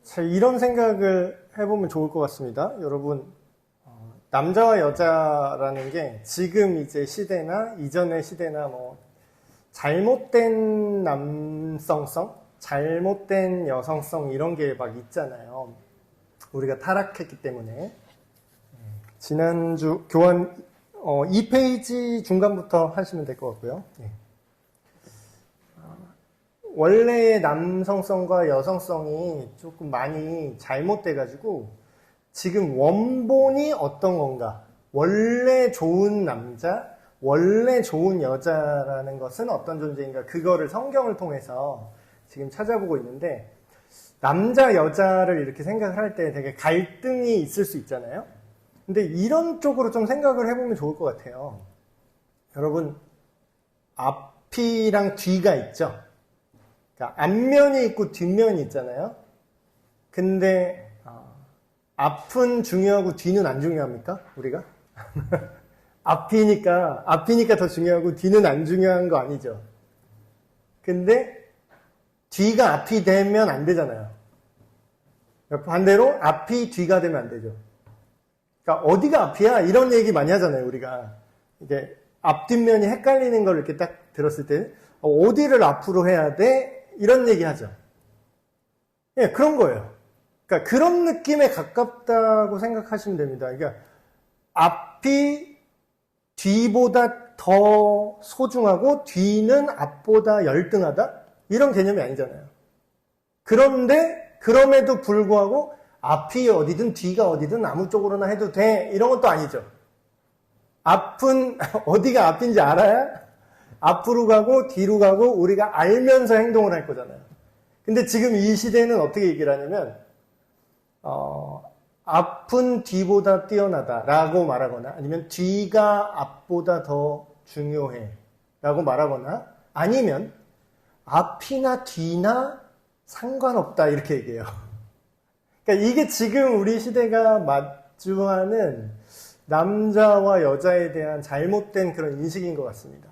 자, 이런 생각을 해보면 좋을 것 같습니다. 여러분, 남자와 여자라는 게 지금 이제 시대나 이전의 시대나 뭐 잘못된 남성성, 잘못된 여성성 이런 게 막 있잖아요. 우리가 타락했기 때문에. 지난주 교환 2페이지 중간부터 하시면 될 것 같고요. 네. 원래의 남성성과 여성성이 조금 많이 잘못돼가지고 지금 원본이 어떤 건가, 원래 좋은 남자, 원래 좋은 여자라는 것은 어떤 존재인가, 그거를 성경을 통해서 지금 찾아보고 있는데, 남자 여자를 이렇게 생각을 할 때 되게 갈등이 있을 수 있잖아요. 근데 이런 쪽으로 좀 생각을 해보면 좋을 것 같아요. 여러분, 앞이랑 뒤가 있죠. 그러니까 앞면이 있고 뒷면이 있잖아요. 근데 앞은 중요하고 뒤는 안 중요합니까? 우리가? 앞이니까 더 중요하고 뒤는 안 중요한 거 아니죠. 근데 뒤가 앞이 되면 안 되잖아요. 반대로 앞이 뒤가 되면 안 되죠. 그러니까 어디가 앞이야? 이런 얘기 많이 하잖아요, 우리가. 이게 앞뒷면이 헷갈리는 걸 이렇게 딱 들었을 때 어디를 앞으로 해야 돼? 이런 얘기 하죠. 예, 그런 거예요. 그러니까 그런 느낌에 가깝다고 생각하시면 됩니다. 그러니까 앞이 뒤보다 더 소중하고 뒤는 앞보다 열등하다? 이런 개념이 아니잖아요. 그런데 그럼에도 불구하고 앞이 어디든 뒤가 어디든 아무 쪽으로나 해도 돼, 이런 것도 아니죠. 앞은 어디가 앞인지 알아야 앞으로 가고 뒤로 가고 우리가 알면서 행동을 할 거잖아요. 근데 지금 이 시대는 어떻게 얘기를 하냐면 앞은 뒤보다 뛰어나다 라고 말하거나, 아니면 뒤가 앞보다 더 중요해 라고 말하거나, 아니면 앞이나 뒤나 상관없다 이렇게 얘기해요. 그러니까 이게 지금 우리 시대가 마주하는 남자와 여자에 대한 잘못된 그런 인식인 것 같습니다.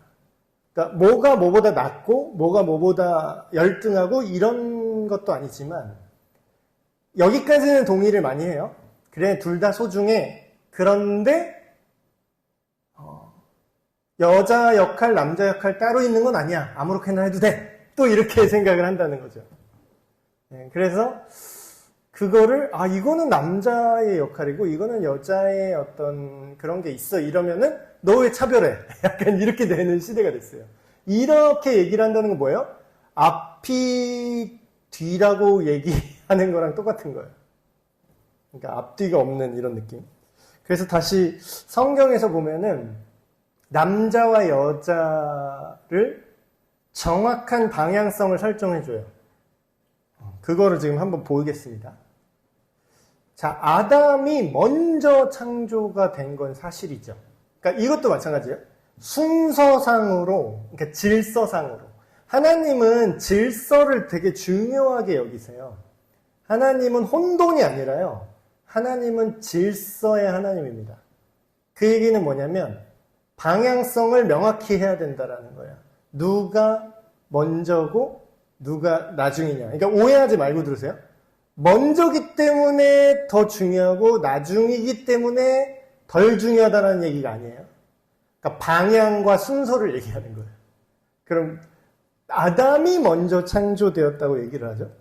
그러니까 뭐가 뭐보다 낫고 뭐가 뭐보다 열등하고 이런 것도 아니지만, 여기까지는 동의를 많이 해요. 그래, 둘 다 소중해. 그런데 여자 역할, 남자 역할 따로 있는 건 아니야. 아무렇게나 해도 돼. 또 이렇게 생각을 한다는 거죠. 네, 그래서 그거를 이거는 남자의 역할이고 이거는 여자의 어떤 그런 게 있어, 이러면은 너 왜 차별해? 약간 이렇게 되는 시대가 됐어요. 이렇게 얘기를 한다는 건 뭐예요? 앞이 뒤라고 얘기하는 거랑 똑같은 거예요. 그러니까 앞뒤가 없는 이런 느낌. 그래서 다시 성경에서 보면은 남자와 여자를 정확한 방향성을 설정해줘요. 그거를 지금 한번 보겠습니다. 자, 아담이 먼저 창조가 된 건 사실이죠. 그러니까 이것도 마찬가지예요. 순서상으로, 그러니까 질서상으로. 하나님은 질서를 되게 중요하게 여기세요. 하나님은 혼돈이 아니라요. 하나님은 질서의 하나님입니다. 그 얘기는 뭐냐면 방향성을 명확히 해야 된다라는 거예요. 누가 먼저고 누가 나중이냐. 그러니까 오해하지 말고 들으세요. 먼저기 때문에 더 중요하고 나중이기 때문에 덜 중요하다는 얘기가 아니에요. 그러니까 방향과 순서를 얘기하는 거예요. 그럼 아담이 먼저 창조되었다고 얘기를 하죠.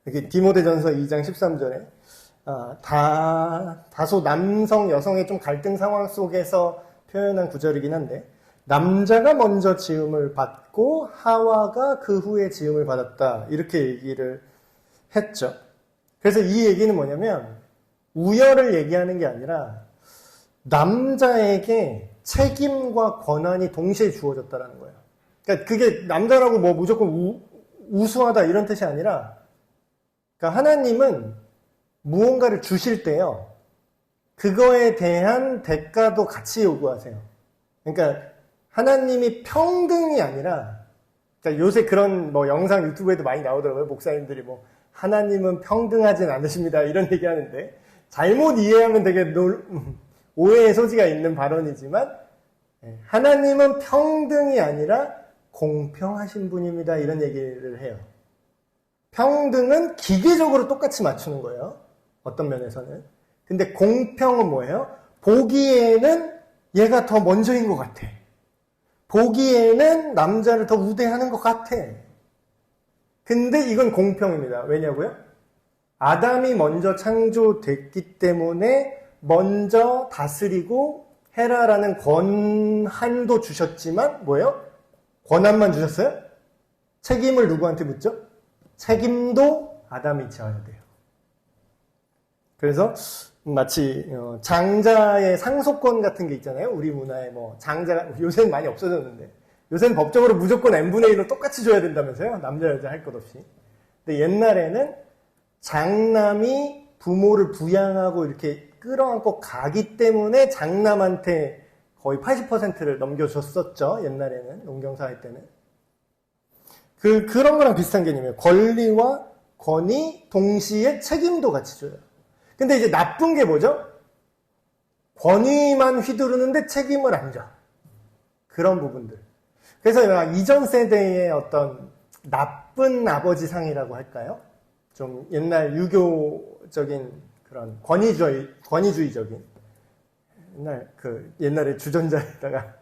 이렇게 디모데전서 2장 13절에 다소 남성, 여성의 좀 갈등 상황 속에서 표현한 구절이긴 한데, 남자가 먼저 지음을 받고 하와가 그 후에 지음을 받았다, 이렇게 얘기를 했죠. 그래서 이 얘기는 뭐냐면 우열을 얘기하는 게 아니라 남자에게 책임과 권한이 동시에 주어졌다는 거예요. 그러니까 그게 남자라고 뭐 무조건 우수하다 이런 뜻이 아니라, 그러니까 하나님은 무언가를 주실 때요, 그거에 대한 대가도 같이 요구하세요. 그러니까 하나님이 평등이 아니라, 그러니까 요새 그런 뭐 영상 유튜브에도 많이 나오더라고요. 목사님들이 뭐 하나님은 평등하진 않으십니다 이런 얘기하는데, 잘못 이해하면 되게 오해의 소지가 있는 발언이지만, 하나님은 평등이 아니라 공평하신 분입니다 이런 얘기를 해요. 평등은 기계적으로 똑같이 맞추는 거예요. 어떤 면에서는. 근데 공평은 뭐예요? 보기에는 얘가 더 먼저인 것 같아. 보기에는 남자를 더 우대하는 것 같아. 근데 이건 공평입니다. 왜냐고요? 아담이 먼저 창조됐기 때문에 먼저 다스리고 해라라는 권한도 주셨지만 뭐예요? 권한만 주셨어요? 책임을 누구한테 묻죠? 책임도 아담이 지어야 돼요. 그래서 마치 장자의 상속권 같은 게 있잖아요. 우리 문화에 뭐 장자가 요새는 많이 없어졌는데 요새는 법적으로 무조건 n분의 1로 똑같이 줘야 된다면서요. 남자 여자 할 것 없이. 근데 옛날에는 장남이 부모를 부양하고 이렇게 끌어안고 가기 때문에 장남한테 거의 80%를 넘겨줬었죠. 옛날에는 농경사회 때는. 그런 거랑 비슷한 개념이에요. 권리와 권위 동시에 책임도 같이 줘요. 근데 이제 나쁜 게 뭐죠? 권위만 휘두르는데 책임을 안 줘. 그런 부분들. 그래서 이전 세대의 어떤 나쁜 아버지 상이라고 할까요? 좀 옛날 유교적인 그런 권위주의적인 옛날에 주전자에다가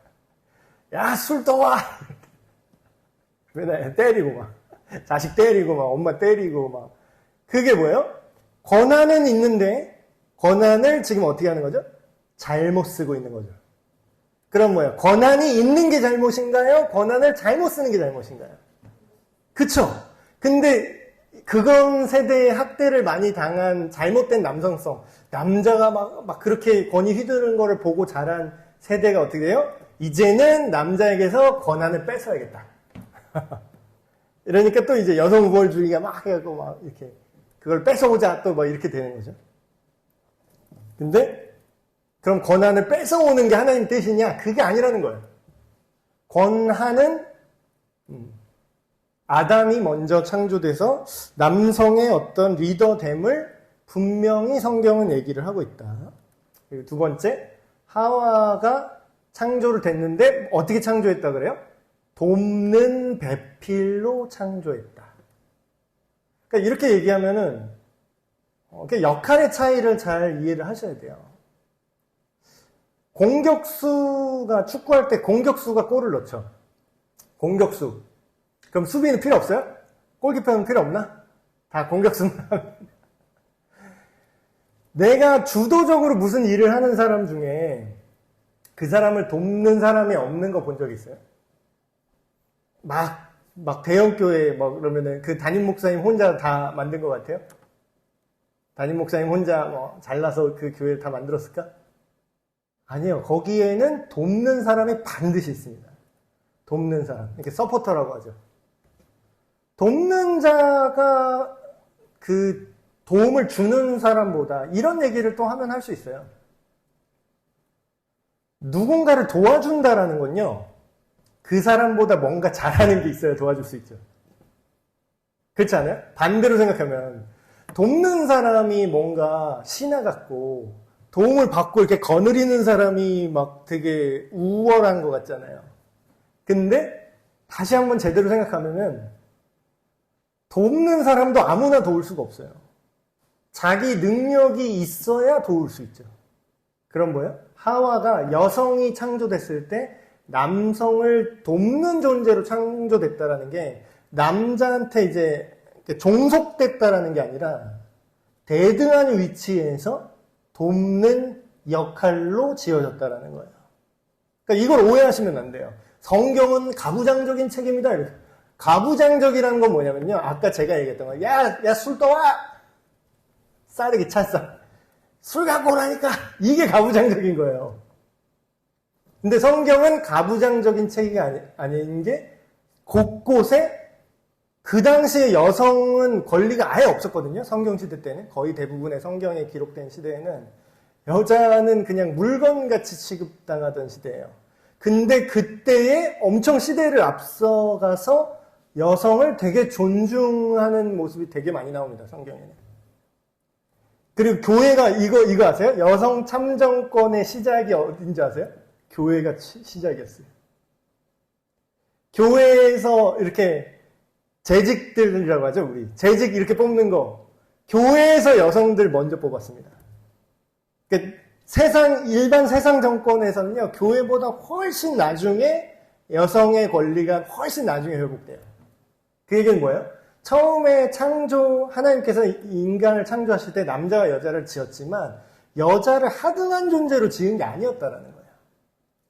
야, 술 떠와! 맨날 때리고 막 자식 때리고 막 엄마 때리고 막 그게 뭐예요? 권한은 있는데 권한을 지금 어떻게 하는 거죠? 잘못 쓰고 있는 거죠. 그럼 뭐예요? 권한이 있는 게 잘못인가요? 권한을 잘못 쓰는 게 잘못인가요? 그쵸? 근데 그건 세대의 학대를 많이 당한 잘못된 남성성, 남자가 막 그렇게 권위 휘두르는 거를 보고 자란 세대가 어떻게 돼요? 이제는 남자에게서 권한을 뺏어야겠다. 이러니까 또 이제 여성 우월주의가 막 해갖고 막 이렇게 그걸 뺏어오자 또 뭐 이렇게 되는 거죠. 근데 그럼 권한을 뺏어오는 게 하나님 뜻이냐? 그게 아니라는 거예요. 권한은 아담이 먼저 창조돼서 남성의 어떤 리더됨을 분명히 성경은 얘기를 하고 있다. 그리고 두 번째, 하와가 창조를 됐는데 어떻게 창조했다 그래요? 돕는 배필로 창조했다. 그러니까 이렇게 얘기하면은 역할의 차이를 잘 이해를 하셔야 돼요. 공격수가 축구할 때 공격수가 골을 넣죠. 공격수. 그럼 수비는 필요 없어요? 골키퍼는 필요 없나? 다 공격수만. 내가 주도적으로 무슨 일을 하는 사람 중에 그 사람을 돕는 사람이 없는 거 본 적 있어요? 막 대형교회 그러면은 그 담임 목사님 혼자 다 만든 것 같아요? 담임 목사님 혼자 잘나서 그 교회를 다 만들었을까? 아니요. 거기에는 돕는 사람이 반드시 있습니다. 돕는 사람. 이렇게 서포터라고 하죠. 돕는 자가 그 도움을 주는 사람보다 이런 얘기를 또 하면 할 수 있어요. 누군가를 도와준다라는 건요. 그 사람보다 뭔가 잘하는 게 있어야 도와줄 수 있죠. 그렇지 않아요? 반대로 생각하면 돕는 사람이 뭔가 신하 같고 도움을 받고 이렇게 거느리는 사람이 막 되게 우월한 것 같잖아요. 근데 다시 한번 제대로 생각하면은 돕는 사람도 아무나 도울 수가 없어요. 자기 능력이 있어야 도울 수 있죠. 그럼 뭐예요? 하와가 여성이 창조됐을 때 남성을 돕는 존재로 창조됐다라는 게 남자한테 이제 종속됐다라는 게 아니라 대등한 위치에서 돕는 역할로 지어졌다라는 거예요. 그러니까 이걸 오해하시면 안 돼요. 성경은 가부장적인 책임이다. 이렇게. 가부장적이라는 건 뭐냐면요. 아까 제가 얘기했던 거. 야, 술 떠와! 싸르기 찼어. 술 갖고 오라니까! 이게 가부장적인 거예요. 근데 성경은 가부장적인 책임이 아닌 게 곳곳에 그 당시에 여성은 권리가 아예 없었거든요. 성경시대 때는. 거의 대부분의 성경에 기록된 시대에는 여자는 그냥 물건같이 취급당하던 시대예요. 근데 그때에 엄청 시대를 앞서가서 여성을 되게 존중하는 모습이 되게 많이 나옵니다. 성경에는. 그리고 교회가 이거 아세요? 여성 참정권의 시작이 어딘지 아세요? 교회가 시작이었어요. 교회에서 이렇게 재직들이라고 하죠, 우리. 재직 이렇게 뽑는 거. 교회에서 여성들 먼저 뽑았습니다. 그러니까 일반 세상 정권에서는요, 교회보다 훨씬 나중에 여성의 권리가 훨씬 나중에 회복돼요. 그 얘기는 뭐예요? 처음에 하나님께서 인간을 창조하실 때 남자와 여자를 지었지만, 여자를 하등한 존재로 지은 게 아니었다라는 거예요.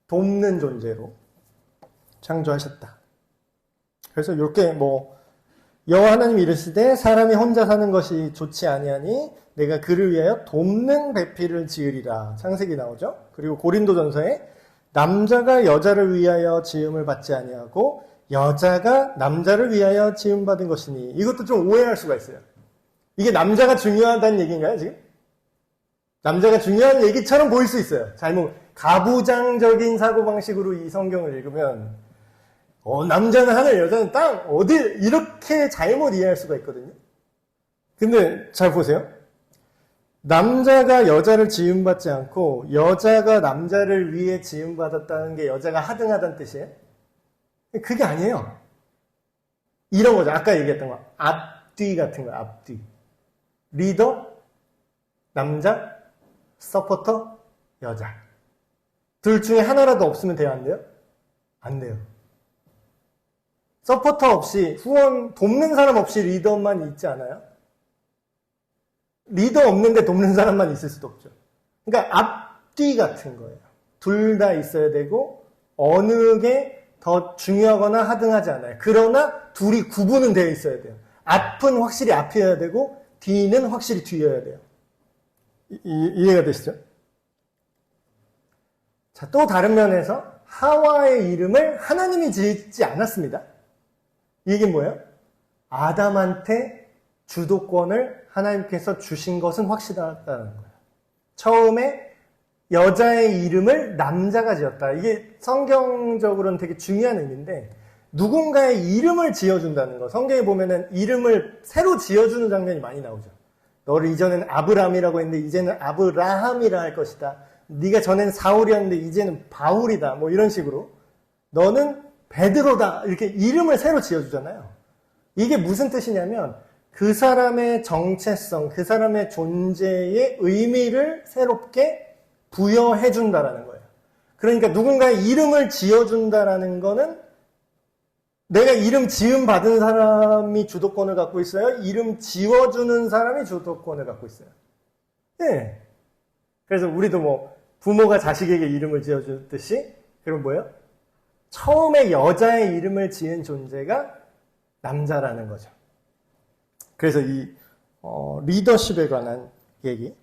돕는 존재로 창조하셨다. 그래서 이렇게 여호와 하나님이 이르시되 사람이 혼자 사는 것이 좋지 아니하니 내가 그를 위하여 돕는 배필을 지으리라. 창세기 나오죠. 그리고 고린도전서에 남자가 여자를 위하여 지음을 받지 아니하고 여자가 남자를 위하여 지음 받은 것이니. 이것도 좀 오해할 수가 있어요. 이게 남자가 중요하다는 얘기인가요, 지금? 남자가 중요한 얘기처럼 보일 수 있어요. 가부장적인 사고방식으로 이 성경을 읽으면 남자는 하늘, 여자는 땅, 어디, 이렇게 잘못 이해할 수가 있거든요. 근데 잘 보세요. 남자가 여자를 지음받지 않고 여자가 남자를 위해 지음받았다는 게 여자가 하등하다는 뜻이에요? 그게 아니에요. 이런 거죠. 아까 얘기했던 거. 앞뒤 같은 거, 앞뒤. 리더, 남자, 서포터, 여자. 둘 중에 하나라도 없으면 돼요, 안 돼요? 안 돼요. 서포터 없이, 후원, 돕는 사람 없이 리더만 있지 않아요? 리더 없는데 돕는 사람만 있을 수도 없죠. 그러니까 앞뒤 같은 거예요. 둘 다 있어야 되고, 어느 게 더 중요하거나 하등하지 않아요. 그러나 둘이 구분은 되어 있어야 돼요. 앞은 확실히 앞이어야 되고, 뒤는 확실히 뒤여야 돼요. 이해가 되시죠? 자, 또 다른 면에서 하와의 이름을 하나님이 짓지 않았습니다. 이 얘기는 뭐예요? 아담한테 주도권을 하나님께서 주신 것은 확실하다는 거예요. 처음에 여자의 이름을 남자가 지었다. 이게 성경적으로는 되게 중요한 의미인데, 누군가의 이름을 지어준다는 거. 성경에 보면은 이름을 새로 지어주는 장면이 많이 나오죠. 너를 이전에는 아브람이라고 했는데 이제는 아브라함이라 할 것이다. 네가 전에는 사울이었는데 이제는 바울이다. 이런 식으로. 너는 베드로다. 이렇게 이름을 새로 지어주잖아요. 이게 무슨 뜻이냐면 그 사람의 정체성, 그 사람의 존재의 의미를 새롭게 부여해준다라는 거예요. 그러니까 누군가의 이름을 지어준다라는 거는 내가 이름 지음 받은 사람이 주도권을 갖고 있어요? 이름 지워주는 사람이 주도권을 갖고 있어요? 네. 그래서 우리도 부모가 자식에게 이름을 지어주듯이, 그럼 뭐예요? 처음에 여자의 이름을 지은 존재가 남자라는 거죠. 그래서 이 리더십에 관한 얘기.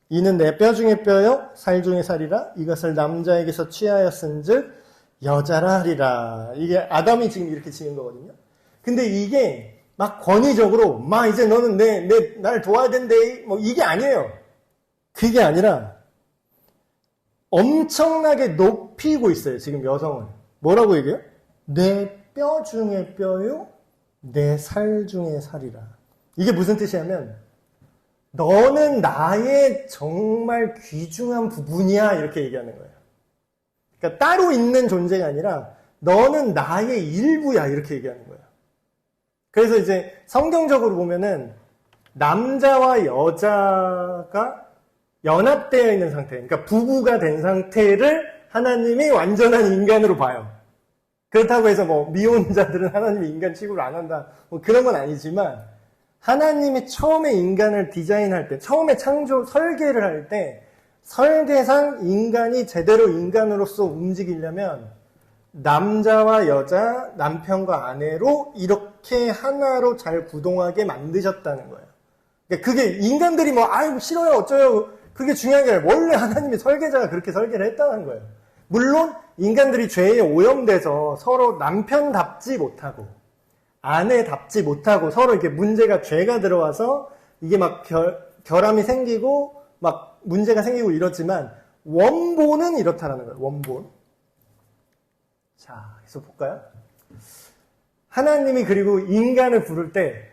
이는 내 뼈 중에 뼈요 살 중에 살이라 이것을 남자에게서 취하였은즉 여자라 하리라. 이게 아담이 지금 이렇게 지은 거거든요. 근데 이게 막 권위적으로 이제 너는 나를 도와야 된대. 이게 아니에요. 그게 아니라 엄청나게 높이고 있어요. 지금 여성을. 뭐라고 얘기해요? 내 뼈 중에 뼈요 내 살 중에 살이라. 이게 무슨 뜻이냐면 너는 나의 정말 귀중한 부분이야. 이렇게 얘기하는 거예요. 그러니까 따로 있는 존재가 아니라 너는 나의 일부야. 이렇게 얘기하는 거예요. 그래서 이제 성경적으로 보면은 남자와 여자가 연합되어 있는 상태, 그러니까 부부가 된 상태를 하나님이 완전한 인간으로 봐요. 그렇다고 해서 미혼자들은 하나님이 인간 취급을 안 한다. 그런 건 아니지만 하나님이 처음에 인간을 디자인할 때, 처음에 설계를 할 때, 설계상 인간이 제대로 인간으로서 움직이려면 남자와 여자, 남편과 아내로 이렇게 하나로 잘 구동하게 만드셨다는 거예요. 그러니까 그게 인간들이 아이고 싫어요 어쩌요, 그게 중요한 게 아니라 원래 하나님의 설계자가 그렇게 설계를 했다는 거예요. 물론 인간들이 죄에 오염돼서 서로 남편답지 못하고 아내답지 못하고 서로 이렇게 문제가, 죄가 들어와서 이게 결함이 생기고 문제가 생기고 이렇지만 원본은 이렇다라는 거예요. 원본. 자, 그래서 볼까요? 하나님이 그리고 인간을 부를 때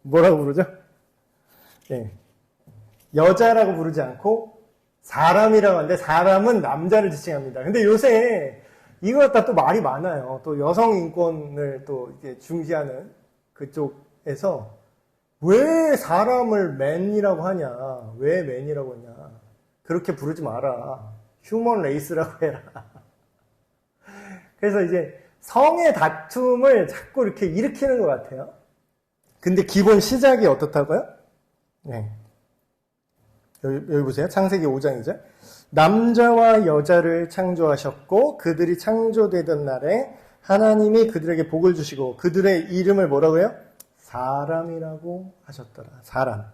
뭐라고 부르죠? 네. 여자라고 부르지 않고 사람이라고 하는데, 사람은 남자를 지칭합니다. 근데 요새 이거 갖다 또 말이 많아요. 또 여성 인권을 또 이렇게 중시하는 그쪽에서 왜 사람을 맨이라고 하냐? 왜 맨이라고 하냐? 그렇게 부르지 마라. 휴먼 레이스라고 해라. 그래서 이제 성의 다툼을 자꾸 이렇게 일으키는 것 같아요. 근데 기본 시작이 어떻다고요? 네. 여기 보세요. 창세기 5장이죠. 남자와 여자를 창조하셨고 그들이 창조되던 날에 하나님이 그들에게 복을 주시고 그들의 이름을 뭐라고요? 사람이라고 하셨더라. 사람.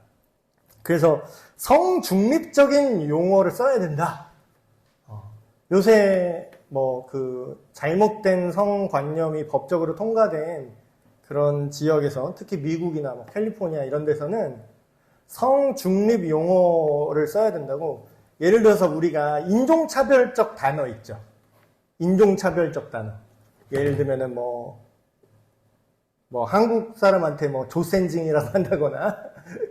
그래서 성중립적인 용어를 써야 된다. 요새 뭐 그 잘못된 성관념이 법적으로 통과된 그런 지역에서 특히 미국이나 뭐 캘리포니아 이런 데서는 성중립 용어를 써야 된다고. 예를 들어서 우리가 인종차별적 단어 있죠. 인종차별적 단어. 예를 들면은 뭐 한국 사람한테 뭐 조센징이라고 한다거나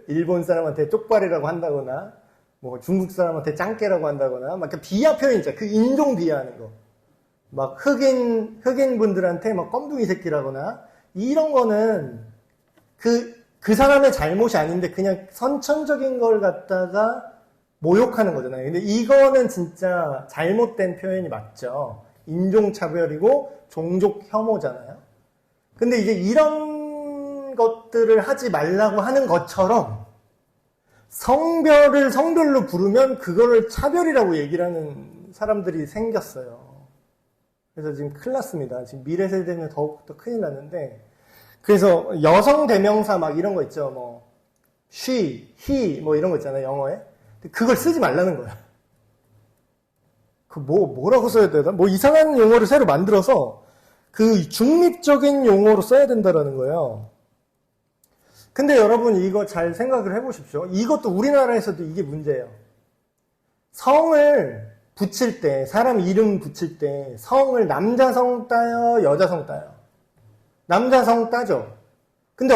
일본 사람한테 쪽발이라고 한다거나 뭐 중국 사람한테 짱깨라고 한다거나 막 비하 표현 있죠. 그 인종 비하하는 거. 막 흑인 분들한테 막 껌둥이 새끼라거나 이런 거는 그 사람의 잘못이 아닌데 그냥 선천적인 걸 갖다가 모욕하는 거잖아요. 근데 이거는 진짜 잘못된 표현이 맞죠. 인종차별이고 종족 혐오잖아요. 근데 이제 이런 것들을 하지 말라고 하는 것처럼 성별로 부르면 그거를 차별이라고 얘기를 하는 사람들이 생겼어요. 그래서 지금 큰일 났습니다. 지금 미래 세대는 더욱더 큰일 났는데 그래서 여성 대명사 막 이런 거 있죠. 뭐 she, he 뭐 이런 거 있잖아요. 영어에. 그걸 쓰지 말라는 거야. 뭐라고 써야 되나? 뭐 이상한 용어를 새로 만들어서 그 중립적인 용어로 써야 된다라는 거예요. 근데 여러분 이거 잘 생각을 해보십시오. 이것도 우리나라에서도 이게 문제예요. 성을 붙일 때, 사람 이름 붙일 때 성을 남자성 따요, 여자성 따요? 남자성 따죠. 근데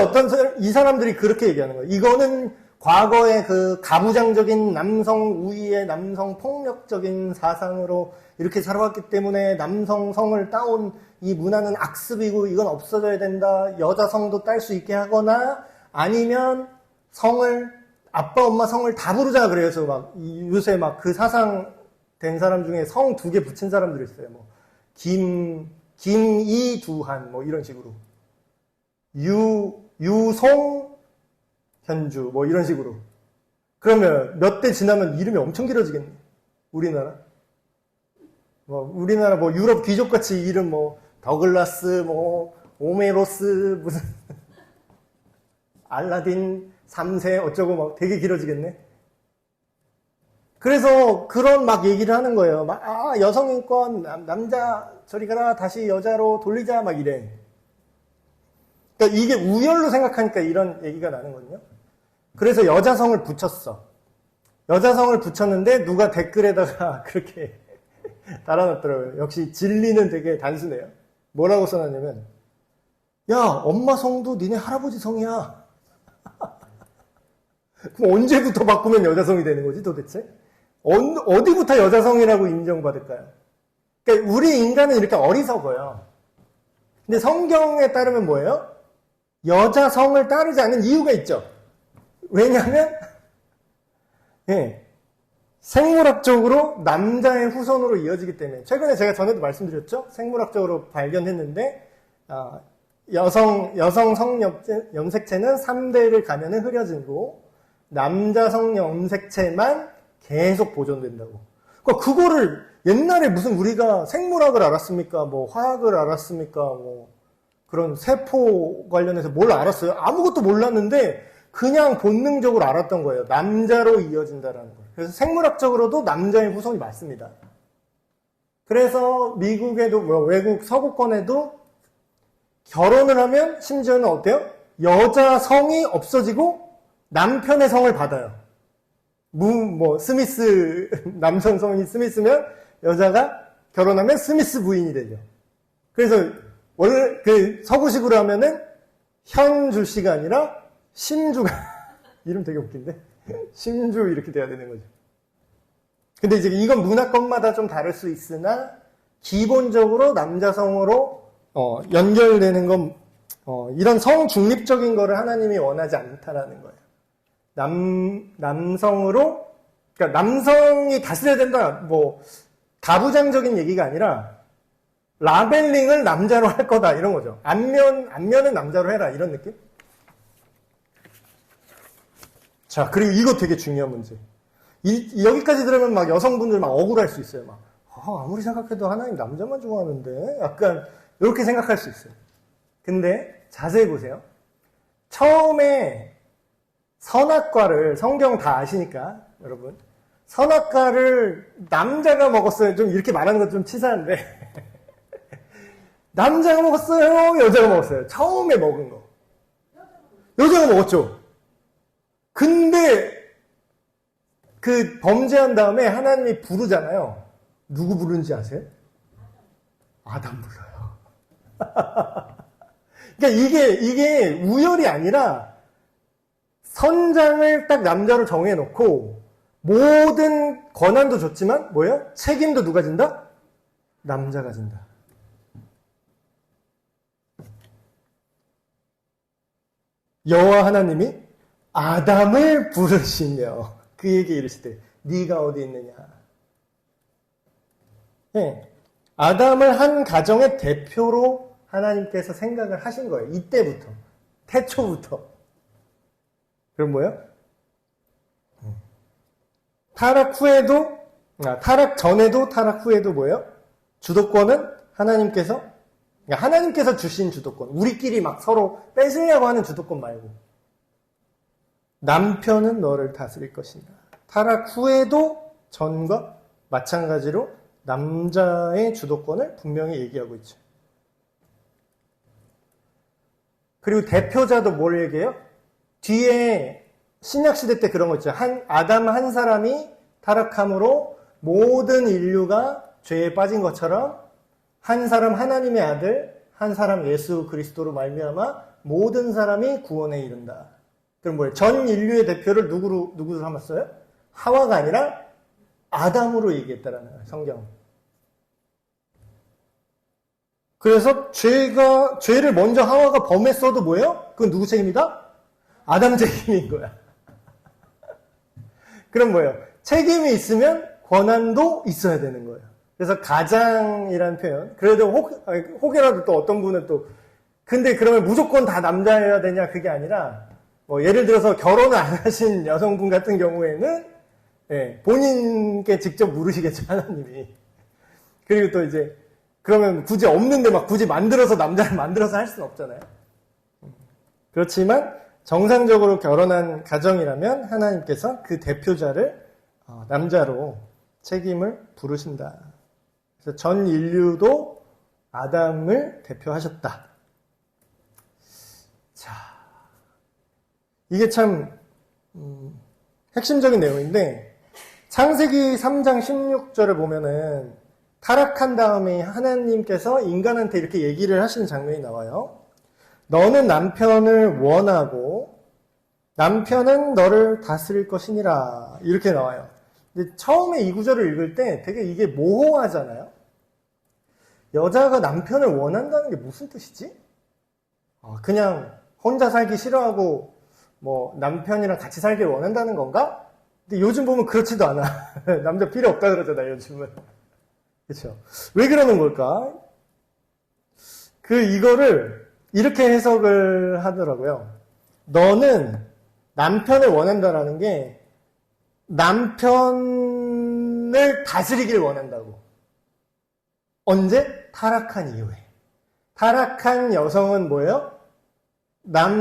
이 사람들이 그렇게 얘기하는 거예요. 이거는 과거의 그 가부장적인 남성 우위의 남성 폭력적인 사상으로 이렇게 살아왔기 때문에 남성 성을 따온 이 문화는 악습이고 이건 없어져야 된다. 여자성도 딸 수 있게 하거나 아니면 아빠 엄마 성을 다 부르자 그래서 막 요새 막 그 사상 된 사람 중에 성 2개 붙인 사람들이 있어요. 뭐 김이두한 뭐 이런 식으로 유송 현주 뭐 이런 식으로. 그러면 몇 대 지나면 이름이 엄청 길어지겠네. 우리나라 뭐 유럽 귀족같이 이름 뭐 더글라스 뭐 오메로스 무슨 알라딘 3세 어쩌고 막 되게 길어지겠네. 그래서 그런 막 얘기를 하는 거예요. 여성인권 남자 저리 가라 다시 여자로 돌리자 막 이래. 그러니까 이게 우열로 생각하니까 이런 얘기가 나는 거거든요. 그래서 여자성을 붙였어. 여자성을 붙였는데 누가 댓글에다가 그렇게 달아놨더라고요. 역시 진리는 되게 단순해요. 뭐라고 써놨냐면 야 엄마 성도 니네 할아버지 성이야. 그럼 언제부터 바꾸면 여자성이 되는 거지 도대체? 어디부터 여자성이라고 인정받을까요? 그러니까 우리 인간은 이렇게 어리석어요. 근데 성경에 따르면 뭐예요? 여자성을 따르지 않는 이유가 있죠. 왜냐하면 생물학적으로 남자의 후손으로 이어지기 때문에. 최근에 제가 전에도 말씀드렸죠. 생물학적으로 발견했는데 여성 성 염색체는 3대를 가면은 흐려지고 남자 성 염색체만 계속 보존된다고. 그러니까 그거를 옛날에 무슨 우리가 생물학을 알았습니까? 뭐 화학을 알았습니까? 뭐 그런 세포 관련해서 뭘 알았어요? 아무것도 몰랐는데 그냥 본능적으로 알았던 거예요. 남자로 이어진다라는 거예요. 그래서 생물학적으로도 남자의 후손이 맞습니다. 그래서 미국에도 외국 서구권에도 결혼을 하면 심지어는 어때요? 여자 성이 없어지고 남편의 성을 받아요. 스미스, 남성 성이 스미스면 여자가 결혼하면 스미스 부인이 되죠. 그래서 원래 그 서구식으로 하면은 현주 씨가 아니라 심주가 이름 되게 웃긴데 심주 이렇게 돼야 되는 거죠. 근데 이제 이건 문화권마다 좀 다를 수 있으나 기본적으로 남자성으로 연결되는 건 이런 성 중립적인 거를 하나님이 원하지 않다라는 거예요. 남성으로, 그러니까 남성이 다스려야 된다, 뭐 가부장적인 얘기가 아니라 라벨링을 남자로 할 거다 이런 거죠. 안면은 남자로 해라 이런 느낌? 자, 그리고 이거 되게 중요한 문제. 여기까지 들으면 막 여성분들 막 억울할 수 있어요. 막 아무리 생각해도 하나님 남자만 좋아하는데 약간 이렇게 생각할 수 있어요. 근데 자세히 보세요. 처음에 선악과를 성경 다 아시니까 여러분 선악과를 남자가 먹었어요. 좀 이렇게 말하는 건 좀 치사한데 남자가 먹었어요? 여자가 먹었어요? 처음에 먹은 거. 여자가 먹었죠. 근데 그 범죄한 다음에 하나님이 부르잖아요. 누구 부르는지 아세요? 아담 불러요. 그러니까 이게 우열이 아니라 선장을 딱 남자로 정해놓고 모든 권한도 줬지만 뭐예요? 책임도 누가 진다? 남자가 진다. 여호와 하나님이 아담을 부르시며 그에게 이르시되 네가 어디 있느냐. 네. 아담을 한 가정의 대표로 하나님께서 생각을 하신 거예요. 이때부터. 태초부터. 그럼 뭐예요? 타락 전에도 타락 후에도 뭐예요? 주도권은 하나님께서, 그러니까 하나님께서 주신 주도권. 우리끼리 막 서로 뺏으려고 하는 주도권 말고. 남편은 너를 다스릴 것이다. 타락 후에도 전과 마찬가지로 남자의 주도권을 분명히 얘기하고 있죠. 그리고 대표자도 뭘 얘기해요? 뒤에 신약시대 때 그런 거 있죠. 아담 한 사람이 타락함으로 모든 인류가 죄에 빠진 것처럼 한 사람 하나님의 아들, 한 사람 예수 그리스도로 말미암아 모든 사람이 구원에 이른다. 그럼 뭐예요? 전 인류의 대표를 누구로 삼았어요? 하와가 아니라 아담으로 얘기했다라는 거예요, 성경. 그래서 죄를 먼저 하와가 범했어도 뭐예요? 그건 누구 책임이다? 아담 책임인 거야. 그럼 뭐예요? 책임이 있으면 권한도 있어야 되는 거예요. 그래서 가장이라는 표현. 그래도 혹여라도 또 어떤 분은 또 근데 그러면 무조건 다 남자여야 되냐? 그게 아니라 뭐 예를 들어서 결혼을 안 하신 여성분 같은 경우에는 본인께 직접 물으시겠죠, 하나님이. 그리고 또 이제 그러면 굳이 없는데 막 굳이 만들어서 남자를 만들어서 할 수는 없잖아요. 그렇지만 정상적으로 결혼한 가정이라면 하나님께서 그 대표자를 남자로 책임을 부르신다. 그래서 전 인류도 아담을 대표하셨다. 자, 이게 참 핵심적인 내용인데 창세기 3장 16절을 보면은 타락한 다음에 하나님께서 인간한테 이렇게 얘기를 하시는 장면이 나와요. 너는 남편을 원하고 남편은 너를 다스릴 것이니라. 이렇게 나와요. 근데 처음에 이 구절을 읽을 때 되게 이게 모호하잖아요. 여자가 남편을 원한다는 게 무슨 뜻이지? 그냥 혼자 살기 싫어하고 뭐 남편이랑 같이 살길 원한다는 건가? 근데 요즘 보면 그렇지도 않아. 남자 필요 없다 그러잖아요, 요즘은. 그렇죠? 왜 그러는 걸까? 이거를 이렇게 해석을 하더라고요. 너는 남편을 원한다라는 게 남편을 다스리길 원한다고. 언제? 타락한 이후에. 타락한 여성은 뭐예요?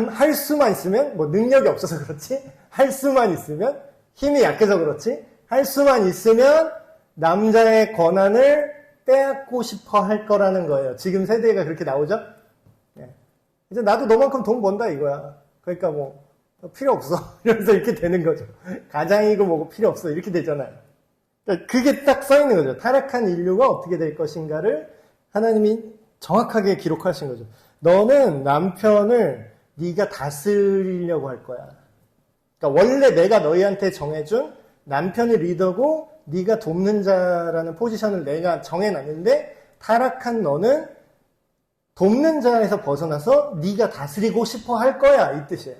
할 수만 있으면, 뭐 능력이 없어서 그렇지? 할 수만 있으면, 힘이 약해서 그렇지? 할 수만 있으면 남자의 권한을 빼앗고 싶어 할 거라는 거예요. 지금 세대가 그렇게 나오죠? 이제 나도 너만큼 돈 번다 이거야. 그러니까 뭐 필요 없어. 이러면서 이렇게 되는 거죠. 가장이고 뭐고 필요 없어. 이렇게 되잖아요. 그러니까 그게 딱 써 있는 거죠. 타락한 인류가 어떻게 될 것인가를 하나님이 정확하게 기록하신 거죠. 너는 남편을 네가 다스리려고 할 거야. 그러니까 원래 내가 너희한테 정해준 남편이 리더고 네가 돕는 자라는 포지션을 내가 정해놨는데 타락한 너는 돕는 자에서 벗어나서 네가 다스리고 싶어 할 거야, 이 뜻이에요.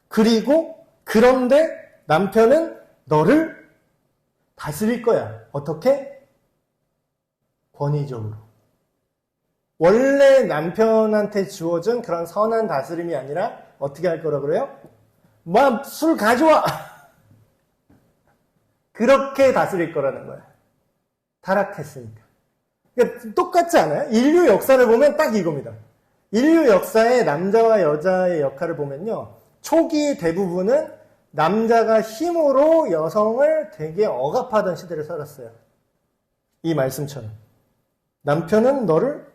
그리고 그런데 남편은 너를 다스릴 거야. 어떻게? 권위적으로. 원래 남편한테 주어진 그런 선한 다스림이 아니라 어떻게 할 거라 그래요? 뭐 술 가져와! 그렇게 다스릴 거라는 거야. 타락했으니까. 그러니까 똑같지 않아요? 인류 역사를 보면 딱 이겁니다. 인류 역사의 남자와 여자의 역할을 보면요. 초기 대부분은 남자가 힘으로 여성을 되게 억압하던 시대를 살았어요. 이 말씀처럼. 남편은 너를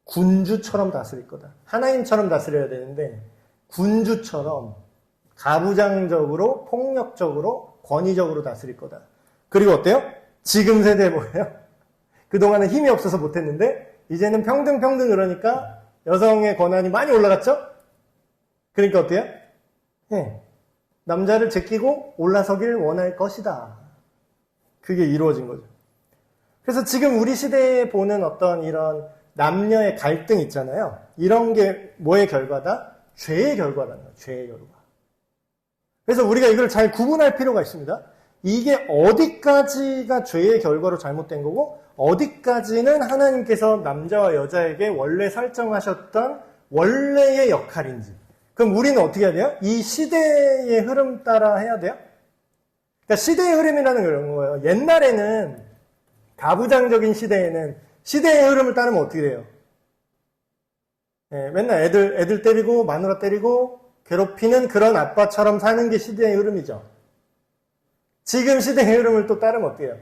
군주처럼 다스릴 거다. 하나님처럼 다스려야 되는데 군주처럼 가부장적으로 폭력적으로 권위적으로 다스릴 거다. 그리고 어때요? 지금 세대 뭐예요? 그동안은 힘이 없어서 못했는데 이제는 평등 그러니까 여성의 권한이 많이 올라갔죠? 그러니까 어때요? 네. 남자를 제끼고 올라서길 원할 것이다. 그게 이루어진 거죠. 그래서 지금 우리 시대에 보는 어떤 이런 남녀의 갈등 있잖아요. 이런 게 뭐의 결과다? 죄의 결과라는 거예요. 죄의 결과. 그래서 우리가 이걸 잘 구분할 필요가 있습니다. 이게 어디까지가 죄의 결과로 잘못된 거고 어디까지는 하나님께서 남자와 여자에게 원래 설정하셨던 원래의 역할인지. 그럼 우리는 어떻게 해야 돼요? 이 시대의 흐름 따라 해야 돼요? 그러니까 시대의 흐름이라는 그런 거예요. 옛날에는 가부장적인 시대에는 시대의 흐름을 따르면 어떻게 돼요? 예, 맨날 애들 때리고 마누라 때리고 괴롭히는 그런 아빠처럼 사는 게 시대의 흐름이죠. 지금 시대의 흐름을 또 따르면 어때요?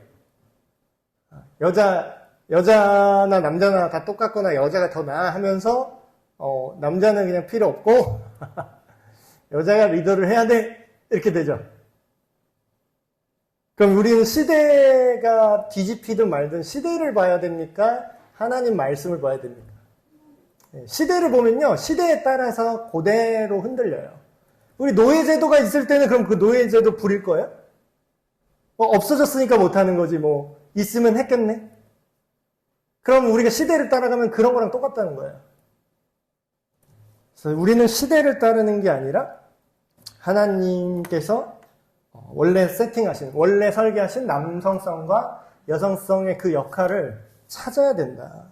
여자나 남자나 다 똑같거나 여자가 더 나아 하면서 남자는 그냥 필요 없고 여자가 리더를 해야 돼 이렇게 되죠. 그럼 우리는 시대가 뒤집히든 말든 시대를 봐야 됩니까? 하나님 말씀을 봐야 됩니까? 시대를 보면요, 시대에 따라서 그대로 흔들려요. 우리 노예제도가 있을 때는 그럼 그 노예제도 부릴 거예요? 없어졌으니까 못하는 거지, 뭐 있으면 했겠네. 그럼 우리가 시대를 따라가면 그런 거랑 똑같다는 거예요. 그래서 우리는 시대를 따르는 게 아니라 하나님께서 원래 원래 설계하신 남성성과 여성성의 그 역할을 찾아야 된다.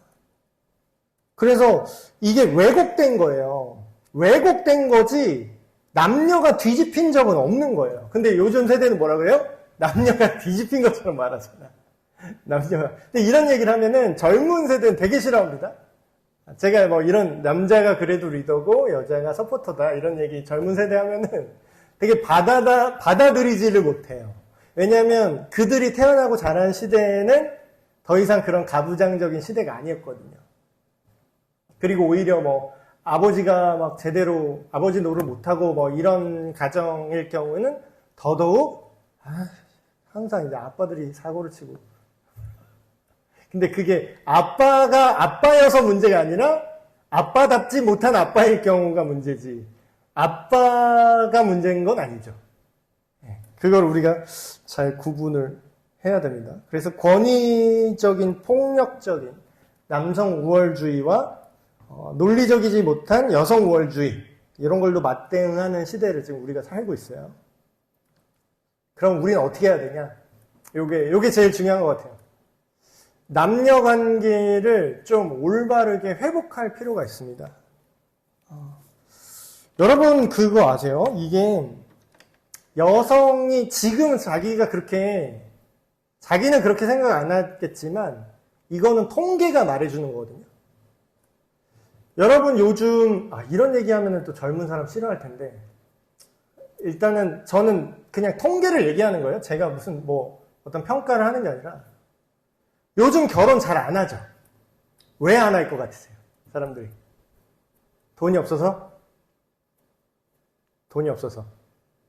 그래서 이게 왜곡된 거예요. 왜곡된 거지 남녀가 뒤집힌 적은 없는 거예요. 근데 요즘 세대는 뭐라 그래요? 남녀가 뒤집힌 것처럼 말하잖아. 남녀가. 근데 이런 얘기를 하면은 젊은 세대는 되게 싫어합니다. 제가 뭐 이런 남자가 그래도 리더고 여자가 서포터다 이런 얘기 젊은 세대 하면은 되게 받아들이지를 못해요. 왜냐하면 그들이 태어나고 자란 시대에는 더 이상 그런 가부장적인 시대가 아니었거든요. 그리고 오히려 뭐 아버지가 막 제대로 아버지 노릇 못하고 뭐 이런 가정일 경우에는 더더욱 항상 이제 아빠들이 사고를 치고. 근데 그게 아빠가 아빠여서 문제가 아니라 아빠답지 못한 아빠일 경우가 문제지. 아빠가 문제인 건 아니죠. 그걸 우리가 잘 구분을 해야 됩니다. 그래서 권위적인 폭력적인 남성 우월주의와 논리적이지 못한 여성 우월주의 이런 걸로 맞대응하는 시대를 지금 우리가 살고 있어요. 그럼 우리는 어떻게 해야 되냐? 요게 제일 중요한 것 같아요. 남녀 관계를 좀 올바르게 회복할 필요가 있습니다. 여러분 그거 아세요? 이게 여성이 지금 자기는 그렇게 생각 안 하겠지만 이거는 통계가 말해주는 거거든요. 여러분 요즘 이런 얘기하면 또 젊은 사람 싫어할 텐데 일단은 저는 그냥 통계를 얘기하는 거예요. 제가 무슨 뭐 어떤 평가를 하는 게 아니라 요즘 결혼 잘 안 하죠. 왜 안 할 것 같으세요? 사람들이 돈이 없어서? 돈이 없어서.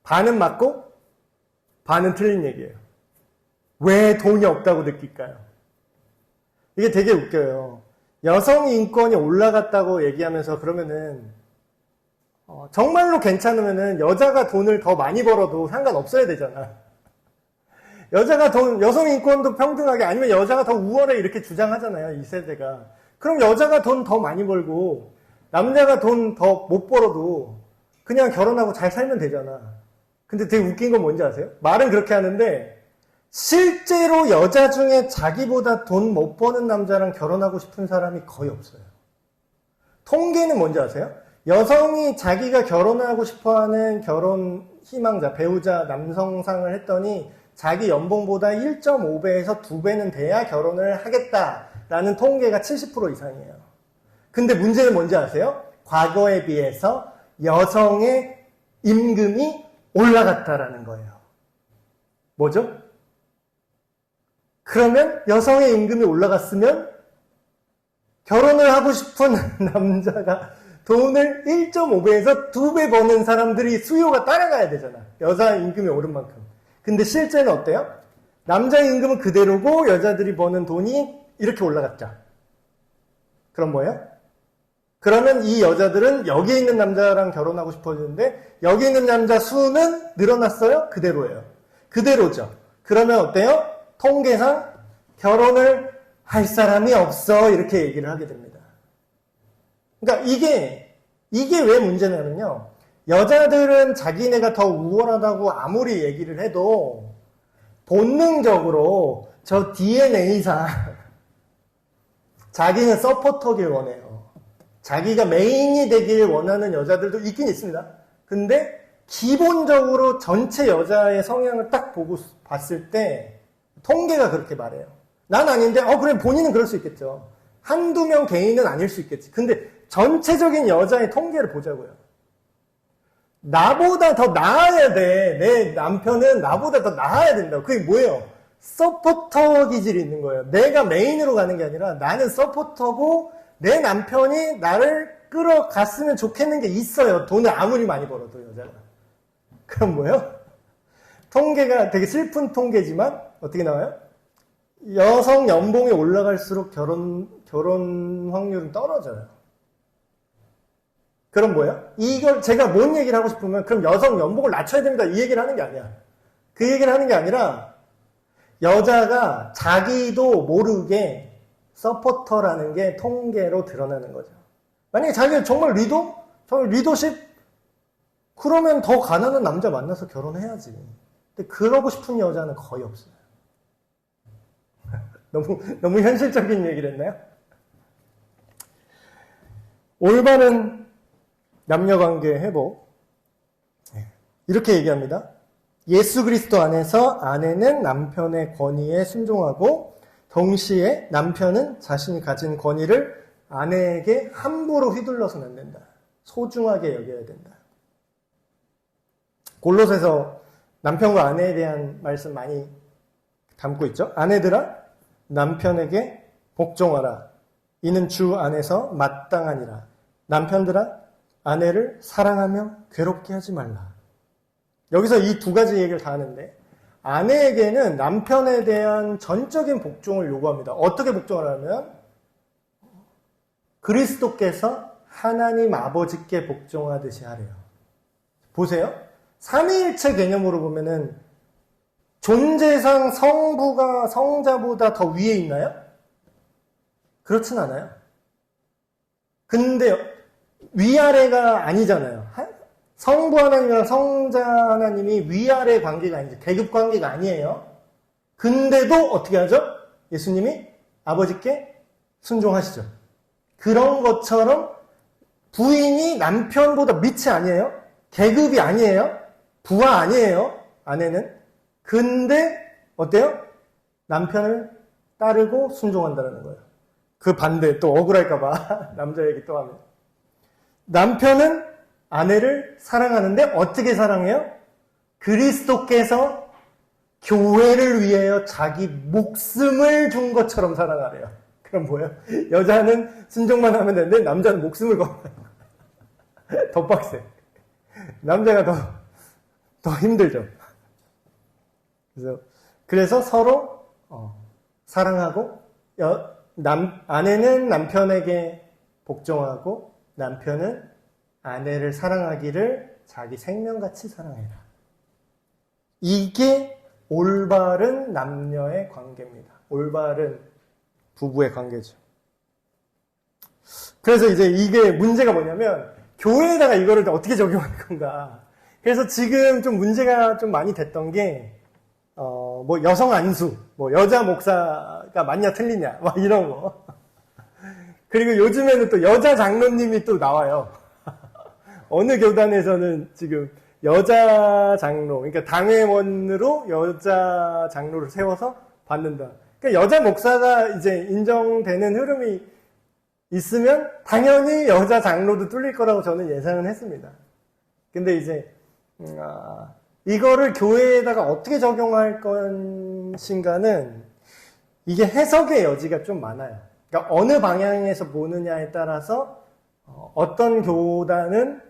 반은 맞고 반은 틀린 얘기예요. 왜 돈이 없다고 느낄까요? 이게 되게 웃겨요. 여성 인권이 올라갔다고 얘기하면서 그러면은 정말로 괜찮으면은 여자가 돈을 더 많이 벌어도 상관없어야 되잖아. 여성 인권도 평등하게 아니면 여자가 더 우월해 이렇게 주장하잖아요. 이 세대가. 그럼 여자가 돈 더 많이 벌고 남자가 돈 더 못 벌어도 그냥 결혼하고 잘 살면 되잖아. 근데 되게 웃긴 건 뭔지 아세요? 말은 그렇게 하는데 실제로 여자 중에 자기보다 돈 못 버는 남자랑 결혼하고 싶은 사람이 거의 없어요. 통계는 뭔지 아세요? 여성이 자기가 결혼하고 싶어하는 결혼 희망자, 배우자, 남성상을 했더니 자기 연봉보다 1.5배에서 2배는 돼야 결혼을 하겠다라는 통계가 70% 이상이에요. 근데 문제는 뭔지 아세요? 과거에 비해서 여성의 임금이 올라갔다라는 거예요. 뭐죠? 그러면 여성의 임금이 올라갔으면 결혼을 하고 싶은 남자가 돈을 1.5배에서 2배 버는 사람들이 수요가 따라가야 되잖아. 여자 임금이 오른 만큼. 근데 실제는 어때요? 남자 임금은 그대로고 여자들이 버는 돈이 이렇게 올라갔죠. 그럼 뭐예요? 그러면 이 여자들은 여기 있는 남자랑 결혼하고 싶어지는데 여기 있는 남자 수는 늘어났어요? 그대로예요. 그대로죠. 그러면 어때요? 통계상 결혼을 할 사람이 없어 이렇게 얘기를 하게 됩니다. 그러니까 이게 왜 문제냐면요. 여자들은 자기네가 더 우월하다고 아무리 얘기를 해도 본능적으로 저 DNA상 자기는 서포터길 원해요. 자기가 메인이 되길 원하는 여자들도 있긴 있습니다. 근데 기본적으로 전체 여자의 성향을 딱 보고 봤을 때 통계가 그렇게 말해요. 난 아닌데 그래 본인은 그럴 수 있겠죠. 한두 명 개인은 아닐 수 있겠지. 근데 전체적인 여자의 통계를 보자고요. 나보다 더 나아야 돼. 내 남편은 나보다 더 나아야 된다. 그게 뭐예요? 서포터 기질이 있는 거예요. 내가 메인으로 가는 게 아니라 나는 서포터고 내 남편이 나를 끌어갔으면 좋겠는 게 있어요. 돈을 아무리 많이 벌어도 여자가. 그럼 뭐예요? 통계가 되게 슬픈 통계지만 어떻게 나와요? 여성 연봉이 올라갈수록 결혼 확률은 떨어져요. 그럼 뭐예요? 이걸 제가 뭔 얘기를 하고 싶으면 그럼 여성 연봉을 낮춰야 됩니다. 이 얘기를 하는 게 아니야. 그 얘기를 하는 게 아니라 여자가 자기도 모르게 서포터라는 게 통계로 드러나는 거죠. 만약에 자기가 정말 리더십 그러면 더 가난한 남자 만나서 결혼해야지. 근데 그러고 싶은 여자는 거의 없어요. 너무 현실적인 얘기를 했나요? 올바른 남녀관계 회복. 이렇게 얘기합니다. 예수 그리스도 안에서 아내는 남편의 권위에 순종하고 동시에 남편은 자신이 가진 권위를 아내에게 함부로 휘둘러서는 안 된다. 소중하게 여겨야 된다. 골로새서 남편과 아내에 대한 말씀 많이 담고 있죠. 아내들아 남편에게 복종하라. 이는 주 안에서 마땅하니라. 남편들아 아내를 사랑하며 괴롭게 하지 말라. 여기서 이 두 가지 얘기를 다 하는데 아내에게는 남편에 대한 전적인 복종을 요구합니다. 어떻게 복종하라면 그리스도께서 하나님 아버지께 복종하듯이 하래요. 보세요. 삼위일체 개념으로 보면은 존재상 성부가 성자보다 더 위에 있나요? 그렇진 않아요. 근데 위아래가 아니잖아요. 성부 하나님이랑 성자 하나님이 위아래 관계가 아니죠. 계급 관계가 아니에요. 근데도 어떻게 하죠? 예수님이 아버지께 순종하시죠. 그런 것처럼 부인이 남편보다 밑이 아니에요. 계급이 아니에요. 부하 아니에요. 아내는. 근데 어때요? 남편을 따르고 순종한다는 거예요. 그 반대 또 억울할까봐 남자 얘기 또 하면 남편은 아내를 사랑하는데 어떻게 사랑해요? 그리스도께서 교회를 위하여 자기 목숨을 준 것처럼 사랑하래요. 그럼 뭐예요? 여자는 순종만 하면 되는데 남자는 목숨을 걸어요. 더 빡세. 남자가 더 힘들죠. 그래서 서로 사랑하고 아내는 남편에게 복종하고 남편은 아내를 사랑하기를 자기 생명같이 사랑해라. 이게 올바른 남녀의 관계입니다. 올바른 부부의 관계죠. 그래서 이제 이게 문제가 뭐냐면 교회에다가 이거를 어떻게 적용할 건가. 그래서 지금 좀 문제가 좀 많이 됐던 게 뭐 여성 안수, 뭐 여자 목사가 맞냐 틀리냐, 막 이런 거. 그리고 요즘에는 또 여자 장로님이 또 나와요. 어느 교단에서는 지금 여자 장로, 그러니까 당회원으로 여자 장로를 세워서 받는다. 그러니까 여자 목사가 이제 인정되는 흐름이 있으면 당연히 여자 장로도 뚫릴 거라고 저는 예상은 했습니다. 근데 이제 이거를 교회에다가 어떻게 적용할 것인가는 이게 해석의 여지가 좀 많아요. 그러니까 어느 방향에서 보느냐에 따라서 어떤 교단은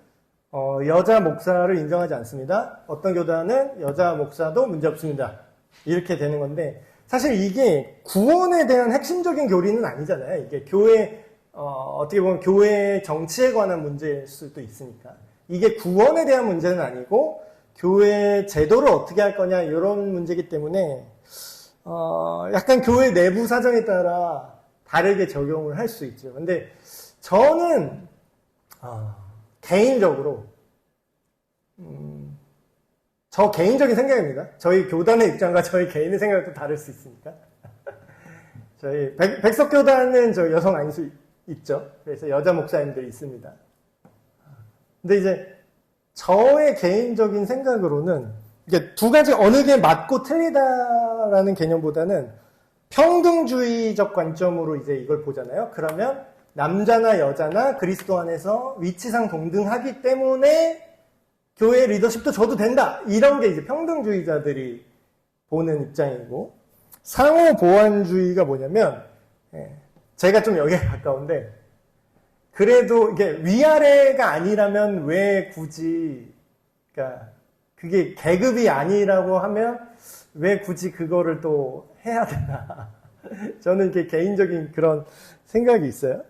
여자 목사를 인정하지 않습니다. 어떤 교단은 여자 목사도 문제 없습니다. 이렇게 되는 건데 사실 이게 구원에 대한 핵심적인 교리는 아니잖아요. 이게 교회 어떻게 보면 교회 정치에 관한 문제일 수도 있으니까 이게 구원에 대한 문제는 아니고 교회 제도를 어떻게 할 거냐 이런 문제이기 때문에 약간 교회 내부 사정에 따라 다르게 적용을 할 수 있죠. 근데 저는 개인적으로 저 개인적인 생각입니다. 저희 교단의 입장과 저희 개인의 생각도 다를 수 있으니까. 저희 백석교단은 저 여성 안수 있죠. 그래서 여자 목사님들이 있습니다. 근데 이제 저의 개인적인 생각으로는 이게 두 가지 어느 게 맞고 틀리다라는 개념보다는 평등주의적 관점으로 이제 이걸 보잖아요. 그러면 남자나 여자나 그리스도 안에서 위치상 동등하기 때문에 교회 리더십도 줘도 된다. 이런 게 이제 평등주의자들이 보는 입장이고 상호 보완주의가 뭐냐면 제가 좀 여기에 가까운데 그래도 이게 위아래가 아니라면 왜 굳이 그러니까 그게 계급이 아니라고 하면 왜 굳이 그거를 또 해야 되나. 저는 이게 개인적인 그런 생각이 있어요.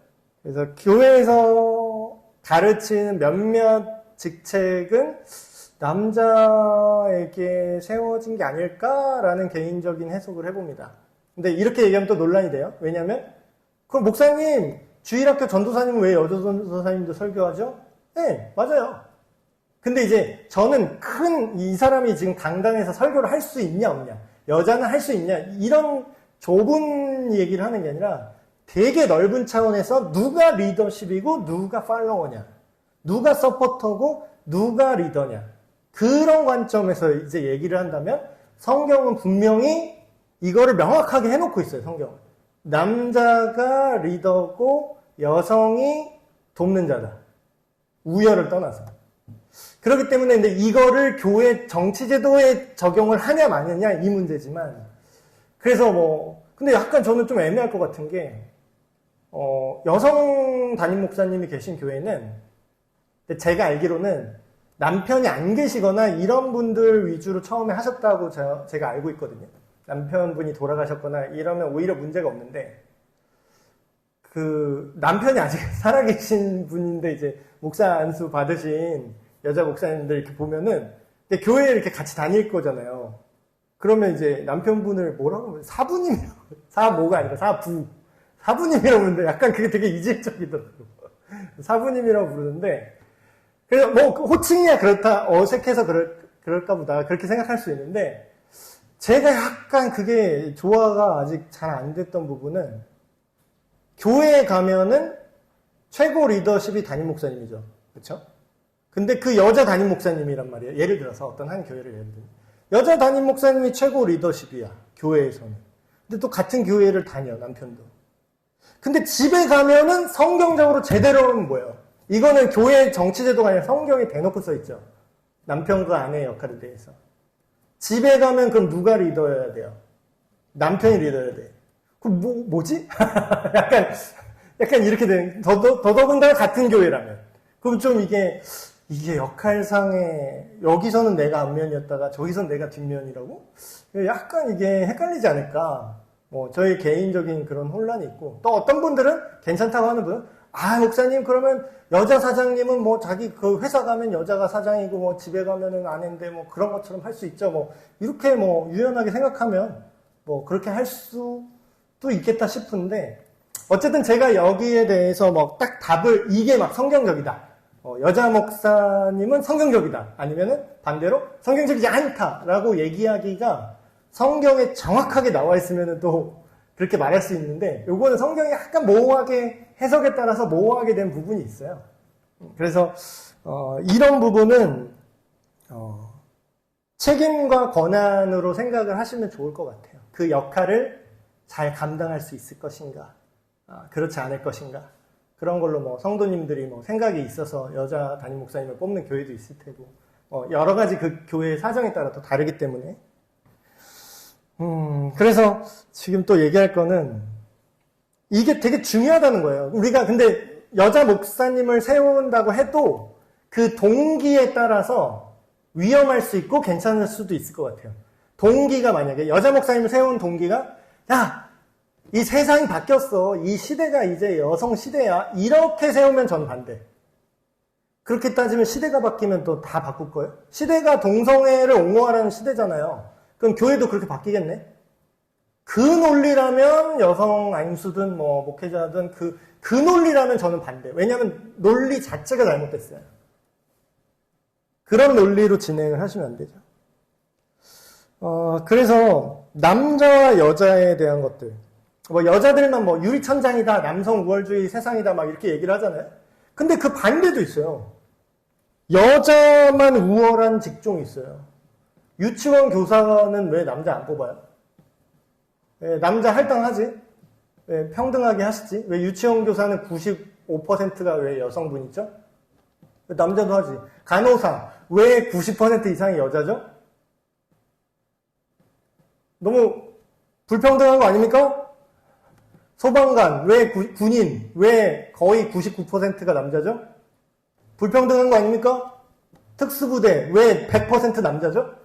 그래서 교회에서 가르치는 몇몇 직책은 남자에게 세워진 게 아닐까라는 개인적인 해석을 해봅니다. 근데 이렇게 얘기하면 또 논란이 돼요. 왜냐하면 그럼 목사님 주일학교 전도사님은 왜 여자 전도사님도 설교하죠? 네, 맞아요. 근데 이제 저는 이 사람이 지금 강당에서 설교를 할 수 있냐 없냐, 여자는 할 수 있냐 이런 좁은 얘기를 하는 게 아니라 되게 넓은 차원에서 누가 리더십이고 누가 팔로워냐, 누가 서포터고 누가 리더냐, 그런 관점에서 이제 얘기를 한다면 성경은 분명히 이거를 명확하게 해놓고 있어요. 성경은 남자가 리더고 여성이 돕는 자다. 우열을 떠나서. 그렇기 때문에 근데 이거를 교회 정치제도에 적용을 하냐 마느냐 이 문제지만, 그래서 근데 약간 저는 좀 애매할 것 같은 게 여성 담임 목사님이 계신 교회는 제가 알기로는 남편이 안 계시거나 이런 분들 위주로 처음에 하셨다고 제가 알고 있거든요. 남편분이 돌아가셨거나 이러면 오히려 문제가 없는데, 그 남편이 아직 살아계신 분인데 이제 목사 안수 받으신 여자 목사님들 이렇게 보면은 교회에 이렇게 같이 다닐 거잖아요. 그러면 이제 남편분을 뭐라고 하면 사부님이라고, 사모가 아니라 사부님이라고 부르는데 약간 그게 되게 이질적이더라고요. 사부님이라고 부르는데, 그래서 호칭이야 그렇다, 어색해서 그럴까 보다 그렇게 생각할 수 있는데, 제가 약간 그게 조화가 아직 잘 안 됐던 부분은, 교회에 가면은 최고 리더십이 담임 목사님이죠. 그렇죠? 근데 그 여자 담임 목사님이란 말이에요. 예를 들어서 어떤 한 교회를 예를 들면 여자 담임 목사님이 최고 리더십이야, 교회에서는. 근데 또 같은 교회를 다녀, 남편도. 근데 집에 가면은 성경적으로 제대로는 뭐예요? 이거는 교회 정치제도가 아니라 성경에 대놓고 써있죠. 남편과 아내의 역할에 대해서. 집에 가면 그럼 누가 리더여야 돼요? 남편이 리더여야 돼. 그럼 뭐지? 약간 이렇게 되는, 더더군다나 같은 교회라면. 그럼 좀 이게 역할상에, 여기서는 내가 앞면이었다가 저기서는 내가 뒷면이라고? 약간 이게 헷갈리지 않을까. 저의 개인적인 그런 혼란이 있고, 또 어떤 분들은 괜찮다고 하는 분은, 아, 목사님, 그러면 여자 사장님은 뭐 자기 그 회사 가면 여자가 사장이고 뭐 집에 가면은 아내인데 뭐 그런 것처럼 할 수 있죠. 뭐 이렇게 뭐 유연하게 생각하면 뭐 그렇게 할 수도 있겠다 싶은데 어쨌든 제가 여기에 대해서 뭐 딱 답을 이게 막 성경적이다. 여자 목사님은 성경적이다. 아니면은 반대로 성경적이지 않다라고 얘기하기가 성경에 정확하게 나와 있으면은 또 그렇게 말할 수 있는데 요거는 성경이 약간 모호하게 해석에 따라서 모호하게 된 부분이 있어요. 그래서 이런 부분은 책임과 권한으로 생각을 하시면 좋을 것 같아요. 그 역할을 잘 감당할 수 있을 것인가, 그렇지 않을 것인가. 그런 걸로 뭐 성도님들이 뭐 생각이 있어서 여자 담임 목사님을 뽑는 교회도 있을 테고, 여러 가지 그 교회의 사정에 따라 또 다르기 때문에. 그래서 지금 또 얘기할 거는 이게 되게 중요하다는 거예요. 우리가 근데 여자 목사님을 세운다고 해도 그 동기에 따라서 위험할 수 있고 괜찮을 수도 있을 것 같아요. 동기가 만약에 여자 목사님을 세운 동기가 야, 이 세상이 바뀌었어. 이 시대가 이제 여성 시대야. 이렇게 세우면 저는 반대. 그렇게 따지면 시대가 바뀌면 또 다 바꿀 거예요? 시대가 동성애를 옹호하라는 시대잖아요. 그럼 교회도 그렇게 바뀌겠네? 그 논리라면 여성 안수든 뭐 목회자든 그 논리라면 저는 반대. 왜냐하면 논리 자체가 잘못됐어요. 그런 논리로 진행을 하시면 안 되죠. 그래서 남자와 여자에 대한 것들. 뭐 여자들만 뭐 유리천장이다, 남성 우월주의 세상이다 막 이렇게 얘기를 하잖아요. 근데 그 반대도 있어요. 여자만 우월한 직종이 있어요. 유치원 교사는 왜 남자 안 뽑아요? 왜 남자 할당하지? 왜 평등하게 하시지? 왜 유치원 교사는 95%가 왜 여성분이죠? 왜 남자도 하지? 간호사 왜 90% 이상이 여자죠? 너무 불평등한 거 아닙니까? 소방관 왜 군인 왜 거의 99%가 남자죠? 불평등한 거 아닙니까? 특수부대 왜 100% 남자죠?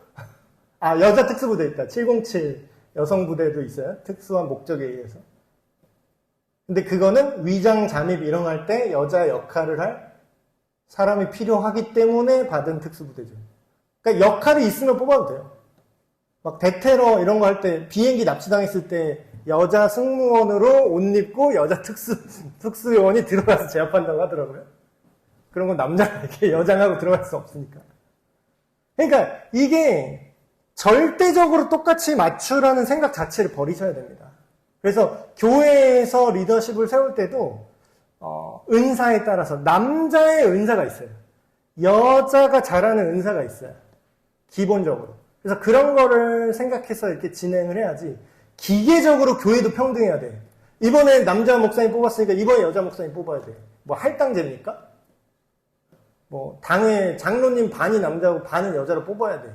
아, 여자 특수부대 있다. 707 여성부대도 있어요. 특수한 목적에 의해서. 근데 그거는 위장 잠입 이런 거 할 때 여자 역할을 할 사람이 필요하기 때문에 받은 특수부대죠. 그러니까 역할이 있으면 뽑아도 돼요. 막 대테러 이런 거 할 때 비행기 납치당했을 때 여자 승무원으로 옷 입고 여자 특수요원이 들어가서 제압한다고 하더라고요. 그런 건 남자가 이렇게 여장하고 들어갈 수 없으니까. 그러니까 이게 절대적으로 똑같이 맞추라는 생각 자체를 버리셔야 됩니다. 그래서 교회에서 리더십을 세울 때도 은사에 따라서 남자의 은사가 있어요. 여자가 잘하는 은사가 있어요. 기본적으로. 그래서 그런 거를 생각해서 이렇게 진행을 해야지 기계적으로 교회도 평등해야 돼. 이번에 남자 목사님 뽑았으니까 이번에 여자 목사님 뽑아야 돼. 뭐 할당제입니까? 뭐 당회 장로님 반이 남자고 반은 여자로 뽑아야 돼.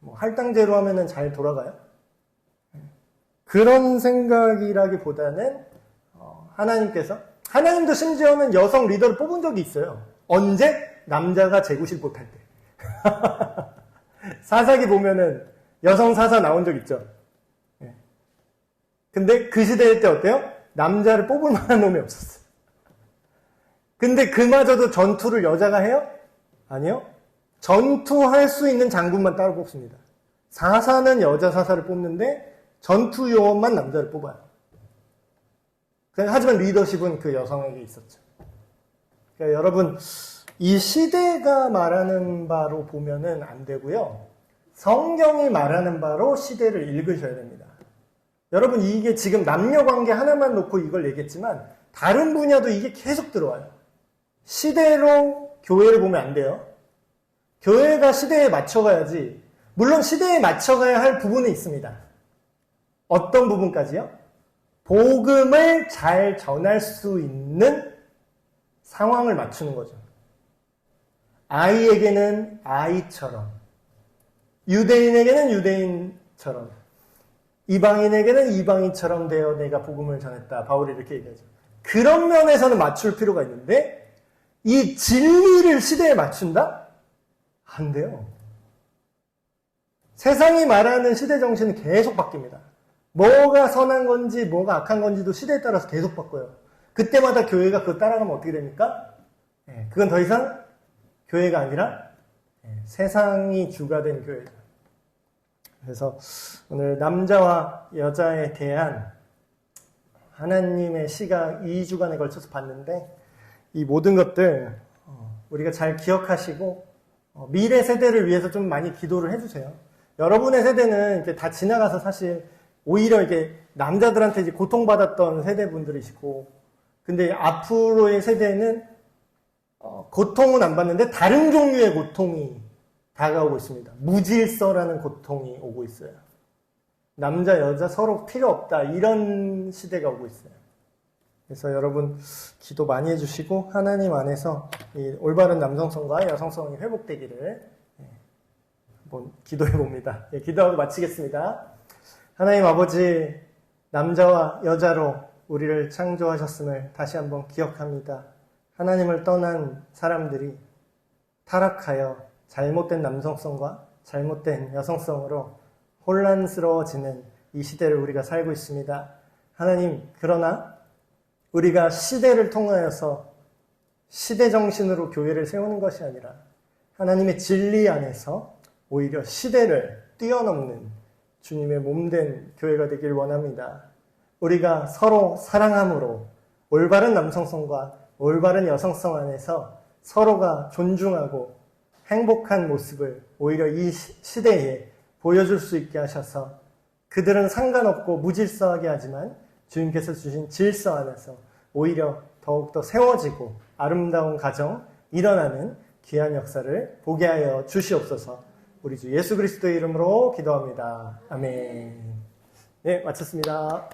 뭐 할당제로 하면은 잘 돌아가요? 그런 생각이라기보다는 하나님도 심지어는 여성 리더를 뽑은 적이 있어요. 언제? 남자가 재구실 못할 때. 사사기 보면은 여성 사사 나온 적 있죠. 근데 그 시대 때 어때요? 남자를 뽑을 만한 놈이 없었어요. 근데 그마저도 전투를 여자가 해요? 아니요. 전투할 수 있는 장군만 따로 뽑습니다. 사사는 여자 사사를 뽑는데 전투 요원만 남자를 뽑아요. 하지만 리더십은 그 여성에게 있었죠. 그러니까 여러분 이 시대가 말하는 바로 보면은 안 되고요. 성경이 말하는 바로 시대를 읽으셔야 됩니다. 여러분 이게 지금 남녀관계 하나만 놓고 이걸 얘기했지만 다른 분야도 이게 계속 들어와요. 시대로 교회를 보면 안 돼요. 교회가 시대에 맞춰가야지. 물론 시대에 맞춰가야 할 부분은 있습니다. 어떤 부분까지요? 복음을 잘 전할 수 있는 상황을 맞추는 거죠. 아이에게는 아이처럼, 유대인에게는 유대인처럼, 이방인에게는 이방인처럼 되어 내가 복음을 전했다. 바울이 이렇게 얘기하죠. 그런 면에서는 맞출 필요가 있는데 이 진리를 시대에 맞춘다? 안 돼요. 세상이 말하는 시대 정신은 계속 바뀝니다. 뭐가 선한 건지 뭐가 악한 건지도 시대에 따라서 계속 바꿔요. 그때마다 교회가 그거 따라가면 어떻게 됩니까? 그건 더 이상 교회가 아니라 세상이 주가 된 교회죠. 그래서 오늘 남자와 여자에 대한 하나님의 시각 2주간에 걸쳐서 봤는데 이 모든 것들 우리가 잘 기억하시고 미래 세대를 위해서 좀 많이 기도를 해주세요. 여러분의 세대는 이제 다 지나가서 사실 오히려 이게 남자들한테 이제 고통받았던 세대분들이시고, 근데 앞으로의 세대는 고통은 안 받는데 다른 종류의 고통이 다가오고 있습니다. 무질서라는 고통이 오고 있어요. 남자, 여자 서로 필요 없다. 이런 시대가 오고 있어요. 그래서 여러분 기도 많이 해주시고 하나님 안에서 이 올바른 남성성과 여성성이 회복되기를 한번 기도해 봅니다. 기도하고 마치겠습니다. 하나님 아버지, 남자와 여자로 우리를 창조하셨음을 다시 한번 기억합니다. 하나님을 떠난 사람들이 타락하여 잘못된 남성성과 잘못된 여성성으로 혼란스러워지는 이 시대를 우리가 살고 있습니다. 하나님, 그러나 우리가 시대를 통하여서 시대정신으로 교회를 세우는 것이 아니라 하나님의 진리 안에서 오히려 시대를 뛰어넘는 주님의 몸된 교회가 되길 원합니다. 우리가 서로 사랑함으로 올바른 남성성과 올바른 여성성 안에서 서로가 존중하고 행복한 모습을 오히려 이 시대에 보여줄 수 있게 하셔서 그들은 상관없고 무질서하게 하지만 주님께서 주신 질서 안에서 오히려 더욱더 세워지고 아름다운 가정 일어나는 귀한 역사를 보게 하여 주시옵소서. 우리 주 예수 그리스도의 이름으로 기도합니다. 아멘. 네, 마쳤습니다.